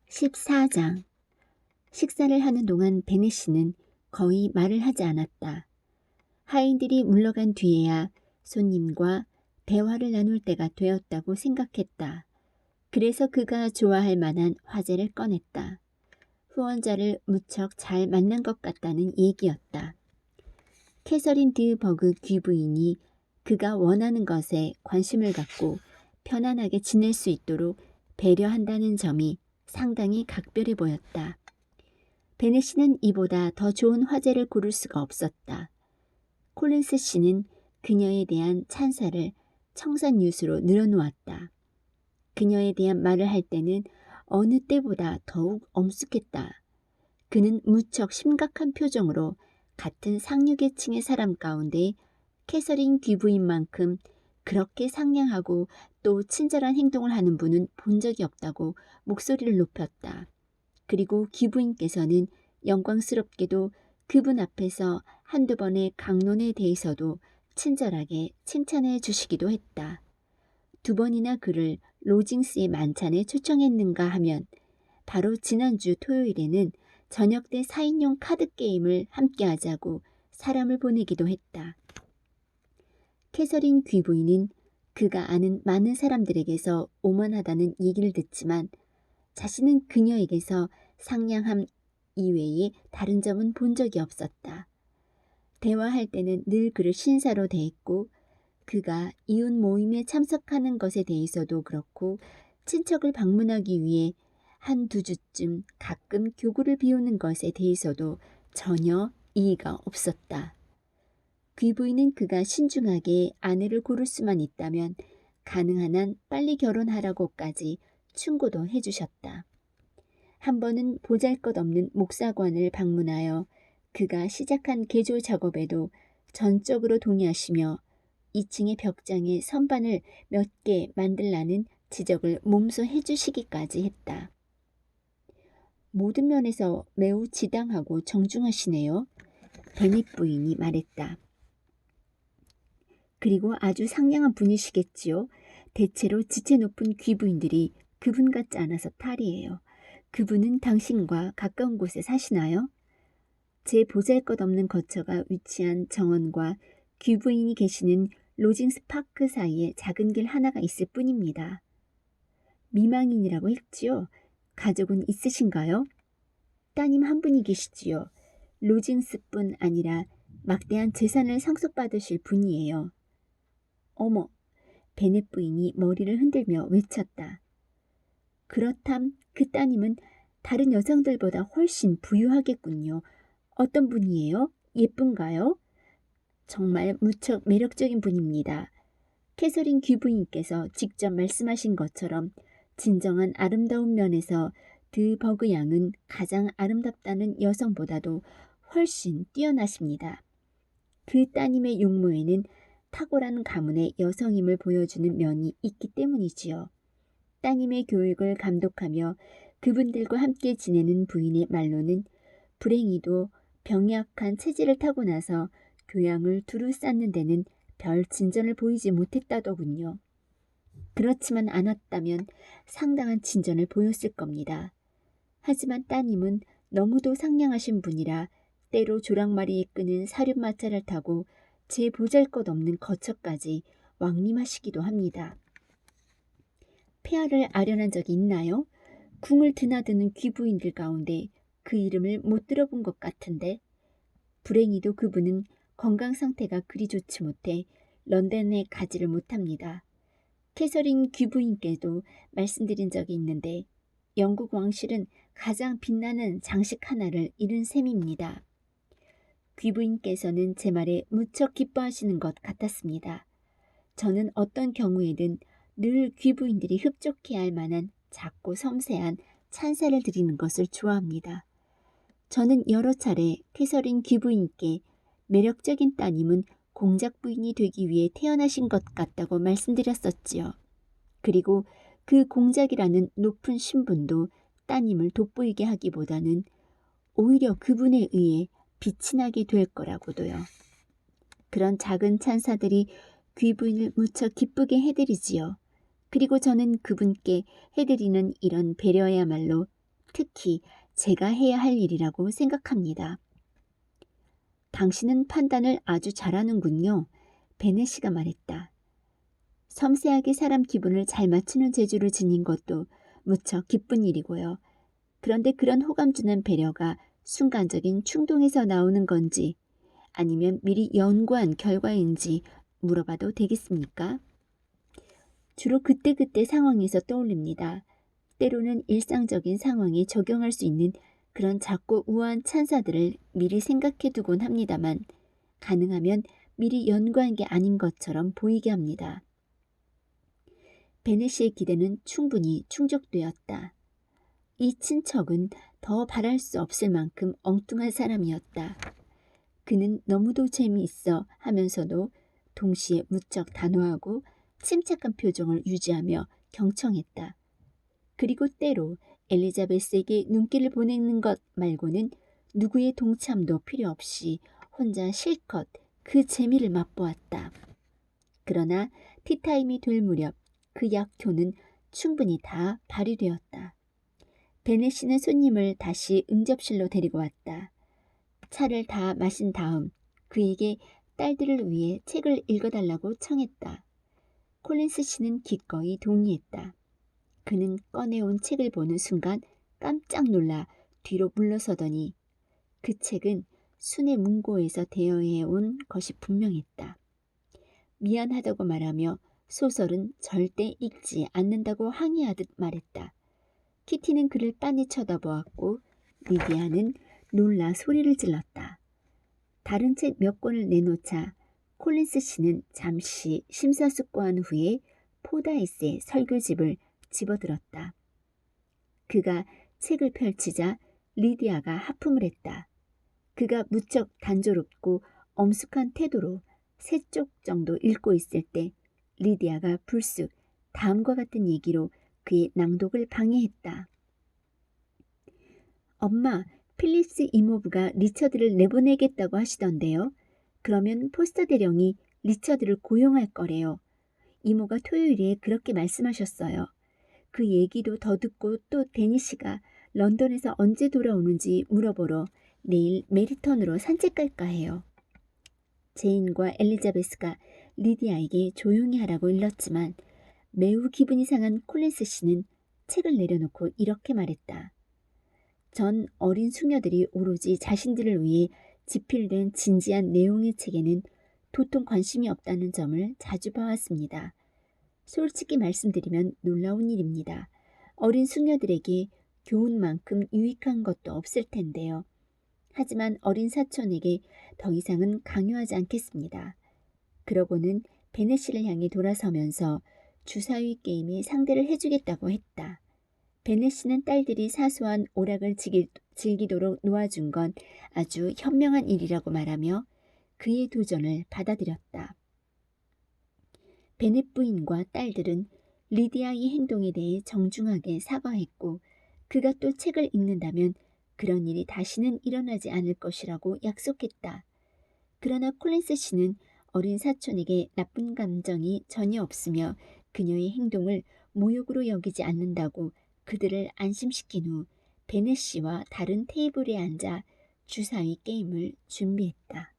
14장. 식사를 하는 동안 베네 씨는 거의 말을 하지 않았다. 하인들이 물러간 뒤에야 손님과 대화를 나눌 때가 되었다고 생각했다. 그래서 그가 좋아할 만한 화제를 꺼냈다. 후원자를 무척 잘 만난 것 같다는 얘기였다. 캐서린 드 버그 귀부인이 그가 원하는 것에 관심을 갖고 편안하게 지낼 수 있도록 배려한다는 점이 상당히 각별해 보였다. 베네 씨는 이보다 더 좋은 화제를 고를 수가 없었다. 콜린스 씨는 그녀에 대한 찬사를 청산유수로 늘어놓았다. 그녀에 대한 말을 할 때는 어느 때보다 더욱 엄숙했다. 그는 무척 심각한 표정으로 같은 상류계층의 사람 가운데 캐서린 귀부인만큼 그렇게 상냥하고 또 친절한 행동을 하는 분은 본 적이 없다고 목소리를 높였다. 그리고 귀부인께서는 영광스럽게도 그분 앞에서 한두 번의 강론에 대해서도 친절하게 칭찬해 주시기도 했다. 두 번이나 그를 로징스의 만찬에 초청했는가 하면 바로 지난주 토요일에는 저녁 때 4인용 카드게임을 함께 하자고 사람을 보내기도 했다. 캐서린 귀부인은 그가 아는 많은 사람들에게서 오만하다는 얘기를 듣지만 자신은 그녀에게서 상냥함 이외에 다른 점은 본 적이 없었다. 대화할 때는 늘 그를 신사로 대했고 그가 이웃 모임에 참석하는 것에 대해서도 그렇고 친척을 방문하기 위해 한두 주쯤 가끔 교구를 비우는 것에 대해서도 전혀 이의가 없었다. 귀부인은 그가 신중하게 아내를 고를 수만 있다면 가능한 한 빨리 결혼하라고까지 충고도 해주셨다. 한 번은 보잘것없는 목사관을 방문하여 그가 시작한 개조 작업에도 전적으로 동의하시며 2층의 벽장에 선반을 몇 개 만들라는 지적을 몸소 해주시기까지 했다. 모든 면에서 매우 지당하고 정중하시네요. 베넷 부인이 말했다. 그리고 아주 상냥한 분이시겠지요. 대체로 지체 높은 귀부인들이 그분 같지 않아서 탈이에요. 그분은 당신과 가까운 곳에 사시나요? 제 보잘것없는 거처가 위치한 정원과 귀부인이 계시는 로징스 파크 사이에 작은 길 하나가 있을 뿐입니다. 미망인이라고 했지요. 가족은 있으신가요? 따님 한 분이 계시지요. 로징스뿐 아니라 막대한 재산을 상속받으실 분이에요. 어머, 베넷 부인이 머리를 흔들며 외쳤다. 그렇담 그 따님은 다른 여성들보다 훨씬 부유하겠군요. 어떤 분이에요? 예쁜가요? 정말 무척 매력적인 분입니다. 캐서린 귀부인께서 직접 말씀하신 것처럼 진정한 아름다운 면에서 드 버그 양은 가장 아름답다는 여성보다도 훨씬 뛰어나십니다. 그 따님의 용모에는 탁월한 가문의 여성임을 보여주는 면이 있기 때문이지요. 따님의 교육을 감독하며 그분들과 함께 지내는 부인의 말로는 불행히도 병약한 체질을 타고 나서 교양을 두루 쌓는 데는 별 진전을 보이지 못했다더군요. 그렇지만 않았다면 상당한 진전을 보였을 겁니다. 하지만 따님은 너무도 상냥하신 분이라 때로 조랑말이에 끄는 사륜마차를 타고 제 보잘것없는 거처까지 왕림하시기도 합니다. 폐하를 아련한 적이 있나요? 궁을 드나드는 귀부인들 가운데 그 이름을 못 들어본 것 같은데 불행히도 그분은 건강 상태가 그리 좋지 못해 런던에 가지를 못합니다. 캐서린 귀부인께도 말씀드린 적이 있는데 영국 왕실은 가장 빛나는 장식 하나를 잃은 셈입니다. 귀부인께서는 제 말에 무척 기뻐하시는 것 같았습니다. 저는 어떤 경우에든 늘 귀부인들이 흡족해야 할 만한 작고 섬세한 찬사를 드리는 것을 좋아합니다. 저는 여러 차례 캐서린 귀부인께 매력적인 따님은 공작 부인이 되기 위해 태어나신 것 같다고 말씀드렸었지요. 그리고 그 공작이라는 높은 신분도 따님을 돋보이게 하기보다는 오히려 그분에 의해 빛이 나게 될 거라고도요. 그런 작은 찬사들이 귀부인을 무척 기쁘게 해드리지요. 그리고 저는 그분께 해드리는 이런 배려야말로 특히 제가 해야 할 일이라고 생각합니다. 당신은 판단을 아주 잘하는군요. 베네시가 말했다. 섬세하게 사람 기분을 잘 맞추는 재주를 지닌 것도 무척 기쁜 일이고요. 그런데 그런 호감 주는 배려가 순간적인 충동에서 나오는 건지 아니면 미리 연구한 결과인지 물어봐도 되겠습니까? 주로 그때그때 상황에서 떠올립니다. 때로는 일상적인 상황에 적용할 수 있는 그런 작고 우아한 찬사들을 미리 생각해 두곤 합니다만 가능하면 미리 연구한 게 아닌 것처럼 보이게 합니다. 베네시의 기대는 충분히 충족되었다. 이 친척은 더 바랄 수 없을 만큼 엉뚱한 사람이었다. 그는 너무도 재미있어 하면서도 동시에 무척 단호하고 침착한 표정을 유지하며 경청했다. 그리고 때로 엘리자베스에게 눈길을 보내는 것 말고는 누구의 동참도 필요 없이 혼자 실컷 그 재미를 맛보았다. 그러나 티타임이 될 무렵 그 약효는 충분히 다 발휘되었다. 베네시는 손님을 다시 응접실로 데리고 왔다. 차를 다 마신 다음 그에게 딸들을 위해 책을 읽어달라고 청했다. 콜린스 씨는 기꺼이 동의했다. 그는 꺼내온 책을 보는 순간 깜짝 놀라 뒤로 물러서더니 그 책은 순의 문고에서 대여해온 것이 분명했다. 미안하다고 말하며 소설은 절대 읽지 않는다고 항의하듯 말했다. 키티는 그를 빤히 쳐다보았고 리디아는 놀라 소리를 질렀다. 다른 책 몇 권을 내놓자 콜린스 씨는 잠시 심사숙고한 후에 포다이스의 설교집을 집어들었다. 그가 책을 펼치자 리디아가 하품을 했다. 그가 무척 단조롭고 엄숙한 태도로 3쪽 정도 읽고 있을 때 리디아가 불쑥 다음과 같은 얘기로 그의 낭독을 방해했다. 엄마, 필립스 이모부가 리처드를 내보내겠다고 하시던데요. 그러면 포스터 대령이 리처드를 고용할 거래요. 이모가 토요일에 그렇게 말씀하셨어요. 그 얘기도 더 듣고 또 데니시가 런던에서 언제 돌아오는지 물어보러 내일 메리턴으로 산책 갈까 해요. 제인과 엘리자베스가 리디아에게 조용히 하라고 일렀지만 매우 기분이 상한 콜린스 씨는 책을 내려놓고 이렇게 말했다. 전 어린 수녀들이 오로지 자신들을 위해 집필된 진지한 내용의 책에는 도통 관심이 없다는 점을 자주 봐왔습니다. 솔직히 말씀드리면 놀라운 일입니다. 어린 수녀들에게 교훈만큼 유익한 것도 없을 텐데요. 하지만 어린 사촌에게 더 이상은 강요하지 않겠습니다. 그러고는 베네시를 향해 돌아서면서 주사위 게임에 상대를 해주겠다고 했다. 베네시는 딸들이 사소한 오락을 즐기도록 놓아준 건 아주 현명한 일이라고 말하며 그의 도전을 받아들였다. 베넷 부인과 딸들은 리디아의 행동에 대해 정중하게 사과했고 그가 또 책을 읽는다면 그런 일이 다시는 일어나지 않을 것이라고 약속했다. 그러나 콜린스 씨는 어린 사촌에게 나쁜 감정이 전혀 없으며 그녀의 행동을 모욕으로 여기지 않는다고 그들을 안심시킨 후 베넷 씨와 다른 테이블에 앉아 주사위 게임을 준비했다.